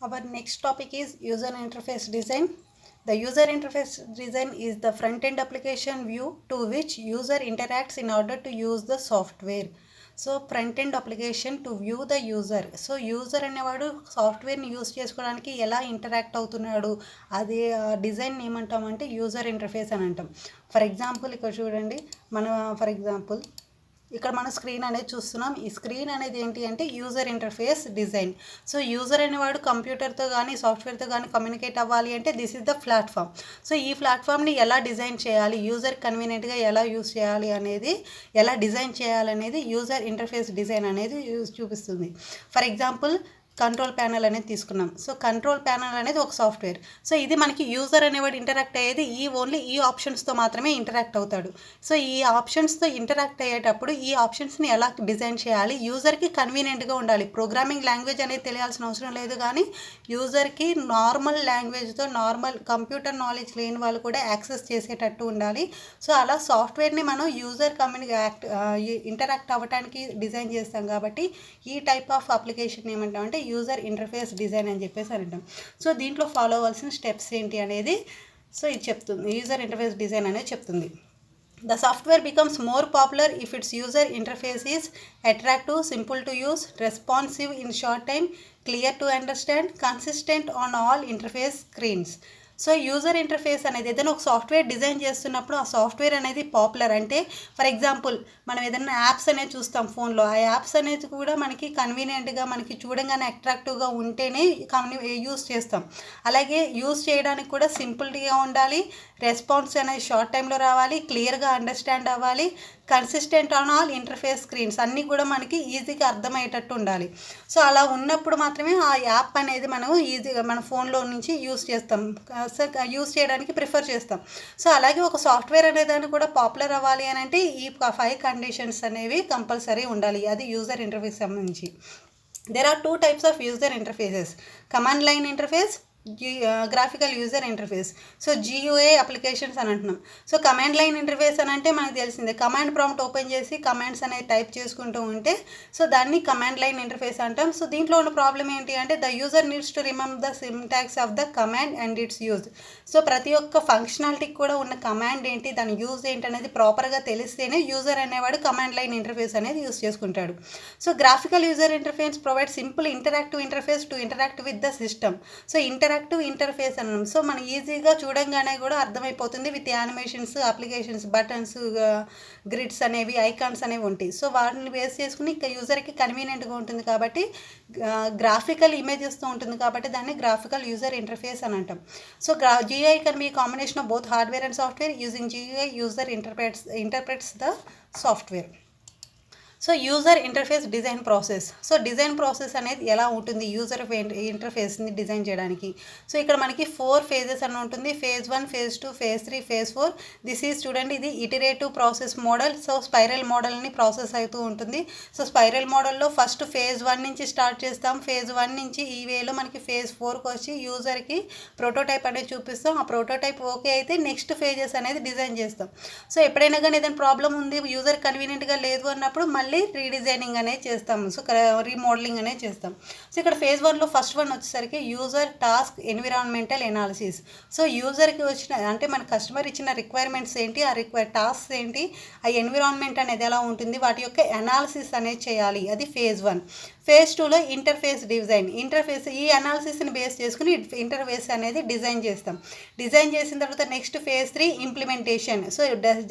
Our next topic is user interface design. The user interface design is the front-end application view to which user interacts in order to use the software. So front end application to view the user. So user అనేవాడు సాఫ్ట్వేర్ని use చేసుకోవడానికి ఎలా interact అవుతున్నాడు, అదే design ఏమంటామంటే user interface అని అంటాం. For example ఇక్కడ చూడండి, ఇక్కడ మన స్క్రీన్ అనేది చూస్తున్నాం. ఈ స్క్రీన్ అనేది ఏంటి అంటే user interface design. So user అనేవాడు కంప్యూటర్తో కానీ సాఫ్ట్వేర్తో కానీ కమ్యూనికేట్ అవ్వాలి అంటే this is the platform. So ఈ ప్లాట్ఫామ్ని ఎలా డిజైన్ చేయాలి, యూజర్ కన్వీనియంట్గా ఎలా యూజ్ చేయాలి అనేది, ఎలా డిజైన్ చేయాలనేది యూజర్ ఇంటర్ఫేస్ డిజైన్ అనేది చూపిస్తుంది. ఫర్ ఎగ్జాంపుల్ కంట్రోల్ ప్యానల్ అనేది తీసుకున్నాం. సో కంట్రోల్ ప్యానల్ అనేది ఒక సాఫ్ట్వేర్. సో ఇది మనకి యూజర్ అనేవాడు ఇంటరాక్ట్ అయ్యేది ఓన్లీ ఈ ఆప్షన్స్తో మాత్రమే ఇంటరాక్ట్ అవుతాడు. సో ఈ ఆప్షన్స్తో ఇంటరాక్ట్ అయ్యేటప్పుడు ఈ ఆప్షన్స్ని ఎలా డిజైన్ చేయాలి, యూజర్కి కన్వీనియంట్గా ఉండాలి. ప్రోగ్రామింగ్ లాంగ్వేజ్ అనేది తెలియాల్సిన అవసరం లేదు, కానీ యూజర్కి నార్మల్ లాంగ్వేజ్తో, నార్మల్ కంప్యూటర్ నాలెడ్జ్ లేని వాళ్ళు కూడా యాక్సెస్ చేసేటట్టు ఉండాలి. సో అలా సాఫ్ట్వేర్ని మనం యూజర్ ఇంటరాక్ట్ అవ్వడానికి డిజైన్ చేస్తాం. కాబట్టి ఈ టైప్ ఆఫ్ అప్లికేషన్ ఏమంటామంటే యూజర్ ఇంటర్ఫేస్ డిజైన్ అని చెప్పేసి అంటాం. సో దీంట్లో ఫాలో అవ్వాల్సిన స్టెప్స్ ఏంటి అనేది ఇది చెప్తుంది. యూజర్ ఇంటర్ఫేస్ డిజైన్ అనేది చెప్తుంది. The software becomes more popular if its user interface is attractive, simple to use, responsive in short time, clear to understand, consistent on all interface screens. So user interface అనేది ఏదైనా ఒక software design చేస్తున్నప్పుడు ఆ software అనేది popular అంటే, for example మనం ఏదైనా apps అనేది చూస్తాం ఫోన్లో, ఆ యాప్స్ అనేది కూడా మనకి కన్వీనియంట్గా, మనకి చూడంగానే అట్రాక్టివ్గా ఉంటేనే యూస్ చేస్తాం. అలాగే యూస్ చేయడానికి కూడా సింపుల్గా ఉండాలి, రెస్పాన్స్ అనేది షార్ట్ టైంలో రావాలి, క్లియర్గా అండర్స్టాండ్ అవ్వాలి, consistent on all interface screens అన్నీ కూడా మనకి ఈజీగా అర్థమయ్యేటట్టు ఉండాలి. సో అలా ఉన్నప్పుడు మాత్రమే ఆ యాప్ అనేది మనం ఈజీగా మన ఫోన్లో నుంచి యూస్ చేస్తాం, యూస్ చేయడానికి ప్రిఫర్ చేస్తాం. సో అలాగే ఒక సాఫ్ట్వేర్ అనేదాన్ని కూడా పాపులర్ అవ్వాలి అని అంటే ఈ 5 కండిషన్స్ అనేవి కంపల్సరీ ఉండాలి. అది యూజర్ ఇంటర్ఫేస్ సంబంధించి. There are 2 types of user interfaces, command line interface, graphical user interface. So GUI applications అని అంటున్నాం. సో కమాండ్ లైన్ ఇంటర్ఫేస్ అని అంటే మనకు తెలిసిందే, కమాండ్ ప్రాంప్ట్ ఓపెన్ చేసి కమాండ్స్ అనేది టైప్ చేసుకుంటూ ఉంటే సో దాన్ని కమాండ్ లైన్ ఇంటర్ఫేస్ అంటాం. సో దీంట్లో ఉన్న ప్రాబ్లం ఏంటి అంటే the user needs to remember the syntax of the command and it's use. So ప్రతి ఒక్క ఫంక్షనాలిటీకి కూడా ఉన్న కమాండ్ ఏంటి, దాని యూజ్ ఏంటి అనేది ప్రాపర్గా తెలిస్తేనే యూజర్ అనేవాడు కమాండ్ లైన్ ఇంటర్ఫేస్ అనేది యూజ్ చేసుకుంటాడు. So graphical user interface provide simple interactive interface to interact with the system. So interactive interface అన్నాం. సో మనం ఈజీగా చూడంగానే కూడా అర్థమైపోతుంది with animations, applications, buttons, grids అనేవి, ఐకాన్స్ అనేవి ఉంటాయి. సో వాటిని బేస్ చేసుకుని యూజర్కి కన్వీనియంట్గా ఉంటుంది కాబట్టి గ్రాఫికల్ ఇమేజెస్తో ఉంటుంది కాబట్టి దాన్ని గ్రాఫికల్ యూజర్ ఇంటర్ఫేస్ అని అంటాం. So GUI can be combination of both hardware and software. Using GUI user interprets the software. So user interface design process. So design process అనేది ఎలా ఉంటుంది యూజర్ ఇంటర్ఫేస్ని డిజైన్ చేయడానికి. సో ఇక్కడ మనకి 4 phases అని ఉంటుంది. phase 1, phase 2, phase 3, phase 4. This is చూడండి, ఇది iterative process model. So spiral మోడల్ని ప్రాసెస్ అవుతూ ఉంటుంది. సో స్పైరల్ మోడల్లో ఫస్ట్ phase 1 నుంచి స్టార్ట్ చేస్తాం. phase 1 నుంచి ఈ వేలో మనకి phase 4కి వచ్చి యూజర్కి ప్రోటోటైప్ అనేది చూపిస్తాం. ఆ ప్రోటోటైప్ ఓకే అయితే నెక్స్ట్ ఫేజెస్ అనేది డిజైన్ చేస్తాం. సో ఎప్పుడైనా కానీ ఏదైనా ప్రాబ్లం ఉంది, యూజర్ కన్వీనియంట్గా లేదు అన్నప్పుడు మళ్ళీ రీడిజైనింగ్ అనేది చేస్తాం. సో రీమోడలింగ్ అనేది చేస్తాం. సో ఇక్కడ phase 1లో ఫస్ట్ వన్ వచ్చేసరికి user task environmental analysis. So యూజర్కి వచ్చిన అంటే మన కస్టమర్ ఇచ్చిన రిక్వైర్మెంట్స్ ఏంటి, ఆ టాస్క్ ఏంటి, ఆ ఎన్విరాన్మెంట్ అనేది ఎలా ఉంటుంది, వాటి యొక్క ఎనాలిసిస్ అనేది చేయాలి. అది phase 1. phase 2లో ఇంటర్ఫేస్ డిజైన్. ఈ అనాలిసిస్ని బేస్ చేసుకుని ఇంటర్ఫేస్ అనేది డిజైన్ చేస్తాం. డిజైన్ చేసిన తర్వాత next phase 3 implementation. So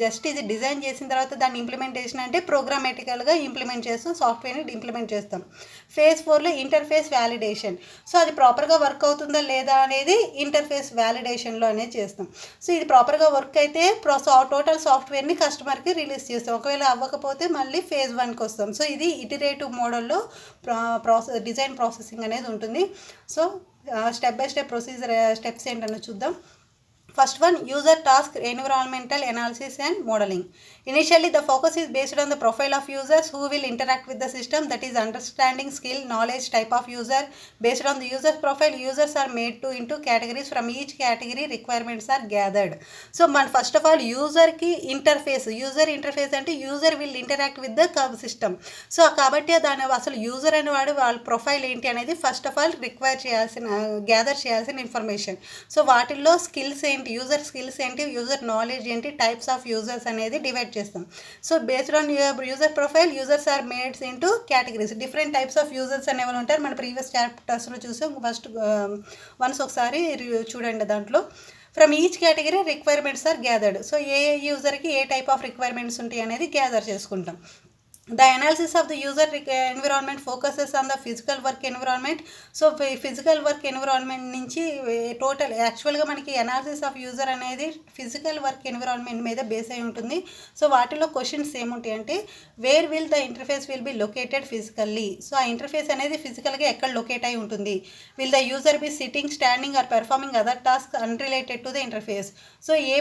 just ఇది డిజైన్ చేసిన తర్వాత దాన్ని ఇంప్లిమెంటేషన్ అంటే ప్రోగ్రామేటికల్గా ఇంప్లిమెంట్ చేస్తాం, సాఫ్ట్వేర్ని ఇంప్లిమెంట్ చేస్తాం. phase 4లో ఇంటర్ఫేస్ వ్యాలిడేషన్. సో అది ప్రాపర్గా వర్క్ అవుతుందా లేదా అనేది ఇంటర్ఫేస్ వ్యాలిడేషన్లో అనేది చేస్తాం. సో ఇది ప్రాపర్గా వర్క్ అయితే టోటల్ సాఫ్ట్వేర్ని కస్టమర్కి రిలీజ్ చేస్తాం. ఒకవేళ అవ్వకపోతే మళ్ళీ phase 1కి వస్తాం. సో ఇది ఇటరేటివ్ మోడల్లో డిజైన్ ప్రాసెసింగ్ అనేది ఉంటుంది. So step by step steps ఏంటన్నా చూద్దాం. First one, user task environmental analysis and modeling. Initially, the focus is based on the profile of users who will interact with the system, that is understanding, skill, knowledge, type of user. Based on the user's profile, users are made into categories. From each category, requirements are gathered. So, first of all, user ki interface అంటే user will interact with the system. So కాబట్టి దాని అసలు user అనేవాడు వాళ్ళ profile ఏంటి అనేది first of all gather చేయాల్సిన information. So వాటిల్లో స్కిల్స్ ఏంటి, యూజర్ స్కిల్స్ ఏంటి, యూజర్ నాలెడ్జ్ ఏంటి, టైప్స్ ఆఫ్ యూజర్స్ అనేది డివైడ్ చేస్తాం. So based on user profile, users are made into categories. Different types of users అనేవాళ్ళు ఉంటారు. మన ప్రీవియస్ చాప్టర్స్లో చూసాం. ఫస్ట్ వన్స్ ఒకసారి చూడండి. దాంట్లో from each category requirements are gathered. So ఏ యూజర్కి ఏ టైప్ ఆఫ్ రిక్వైర్మెంట్స్ ఉంటాయి అనేది గ్యాదర్ చేసుకుంటాం. The analysis of the user environment focuses on the physical work environment. So physical work environment నుంచి టోటల్ యాక్చువల్గా మనకి అనాలిసిస్ ఆఫ్ యూజర్ అనేది ఫిజికల్ వర్క్ ఎన్విరాన్మెంట్ మీద బేస్ అయి ఉంటుంది. సో వాటిలో క్వశ్చన్స్ ఏముంటాయి అంటే, where will the interface will be located physically. So ఆ ఇంటర్ఫేస్ అనేది ఫిజికల్గా ఎక్కడ లొకేట్ అయి ఉంటుంది. Will the user be sitting, standing or performing other task unrelated to the interface. So A